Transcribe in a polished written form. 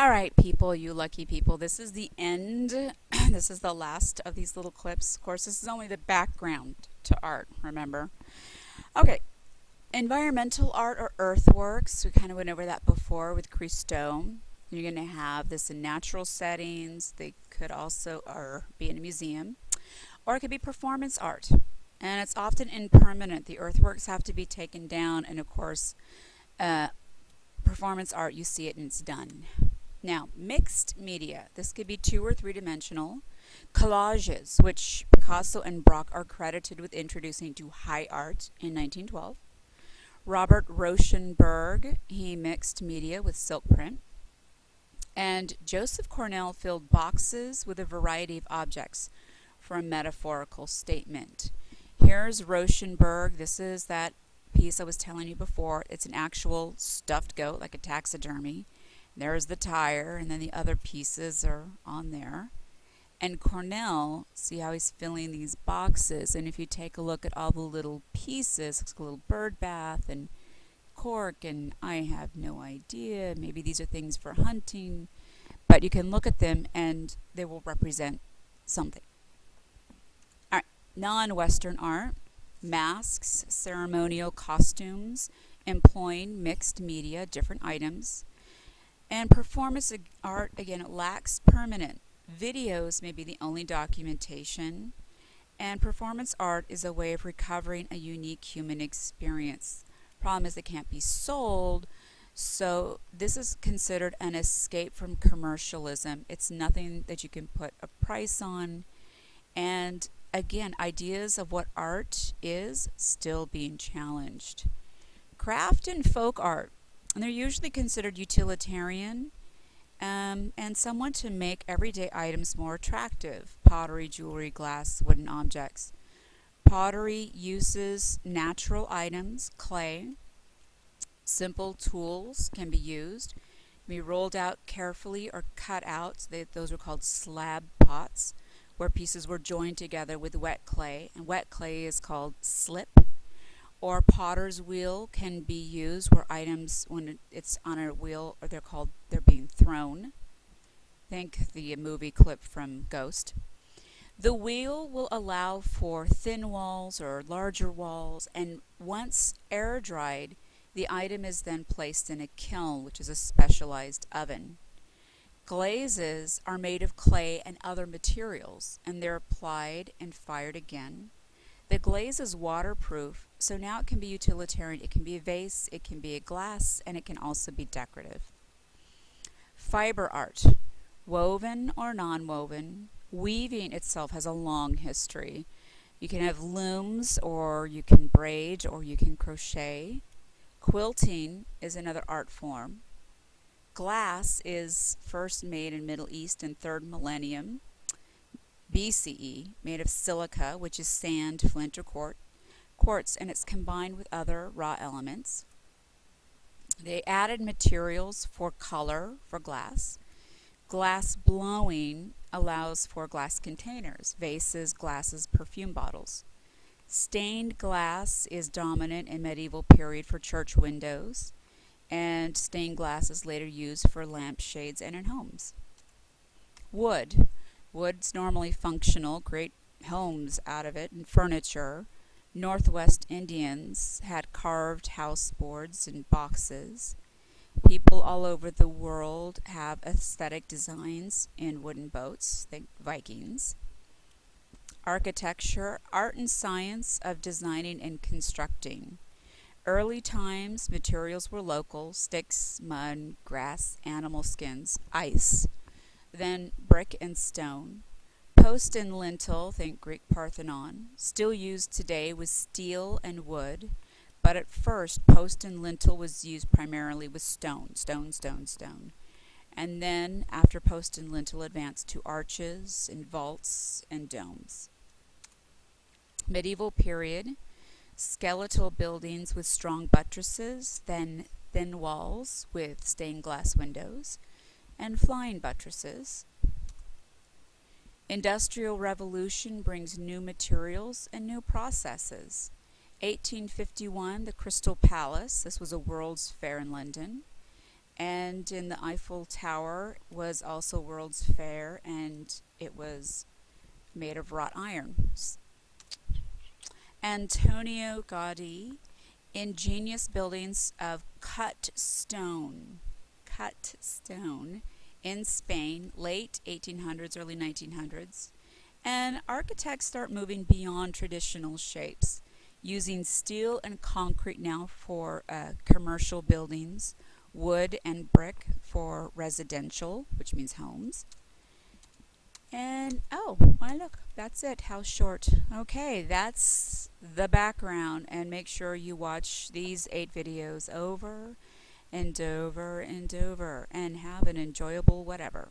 All right, people, you lucky people. This is the end. This is the last of these little clips. Of course, this is only the background to art, remember? Okay, environmental art or earthworks. We kind of went over that before with Christo. You're going to have this in natural settings. They could also be in a museum, or it could be performance art. And it's often impermanent. The earthworks have to be taken down, and of course, uh, performance art, you see it and it's done. Now, mixed media. This could be 2 or 3-dimensional. Collages, which Picasso and Braque are credited with introducing to high art in 1912. Robert Rauschenberg, he mixed media with silk print. And Joseph Cornell filled boxes with a variety of objects for a metaphorical statement. Here's Rauschenberg. This is that piece I was telling you before. It's an actual stuffed goat, like a taxidermy. There's the tire, and then the other pieces are on there. And Cornell, see how he's filling these boxes, and if you take a look at all the little pieces, it's like a little bird bath and cork, and I have no idea, maybe these are things for hunting, but you can look at them and they will represent something. All right, non-Western art, masks, ceremonial costumes, employing mixed media, different items. And performance art, again, it lacks permanent. Videos may be the only documentation. And performance art is a way of recovering a unique human experience. Problem is, it can't be sold, so this is considered an escape from commercialism. It's nothing that you can put a price on. And again, ideas of what art is still being challenged. Craft and folk art. And they're usually considered utilitarian and somewhat to make everyday items more attractive. Pottery, jewelry, glass, wooden objects. Pottery uses natural items, clay. Simple tools can be used, be rolled out carefully or cut out. Those are called slab pots, where pieces were joined together with wet clay. And wet clay is called slip. Or potter's wheel can be used where items, when it's on a wheel, or they're being thrown. Think the movie clip from Ghost. The wheel will allow for thin walls or larger walls, and once air dried, the item is then placed in a kiln, which is a specialized oven. Glazes are made of clay and other materials, and they're applied and fired again. The glaze is waterproof, so now it can be utilitarian. It can be a vase, it can be a glass, and it can also be decorative. Fiber art, woven or non-woven. Weaving itself has a long history. You can have looms, or you can braid, or you can crochet. Quilting is another art form. Glass is first made in Middle East in 3rd millennium BCE, made of silica, which is sand, flint, or quartz, and it's combined with other raw elements. They added materials for color for glass. Glass blowing allows for glass containers, vases, glasses, perfume bottles. Stained glass is dominant in medieval period for church windows, and stained glass is later used for lampshades and in homes. Wood. Wood's normally functional, great homes out of it, and furniture. Northwest Indians had carved house boards and boxes. People all over the world have aesthetic designs in wooden boats, think Vikings. Architecture, art and science of designing and constructing. Early times, materials were local, sticks, mud, grass, animal skins, ice. Then brick and stone. Post and lintel, think Greek Parthenon, still used today with steel and wood, but at first post and lintel was used primarily with stone. And then after post and lintel advanced to arches and vaults and domes. Medieval period, skeletal buildings with strong buttresses, then thin walls with stained glass windows, and flying buttresses. Industrial Revolution brings new materials and new processes. 1851, the Crystal Palace. This was a World's Fair in London. And in the Eiffel Tower was also World's Fair, and it was made of wrought iron. Antonio Gaudí, ingenious buildings of cut stone in Spain, late 1800s, early 1900s. And architects start moving beyond traditional shapes, using steel and concrete now for commercial buildings, wood and brick for residential, which means homes. And oh, my look, that's it. How short. Okay, that's the background. And make sure you watch these 8 videos over and over and over and have an enjoyable whatever.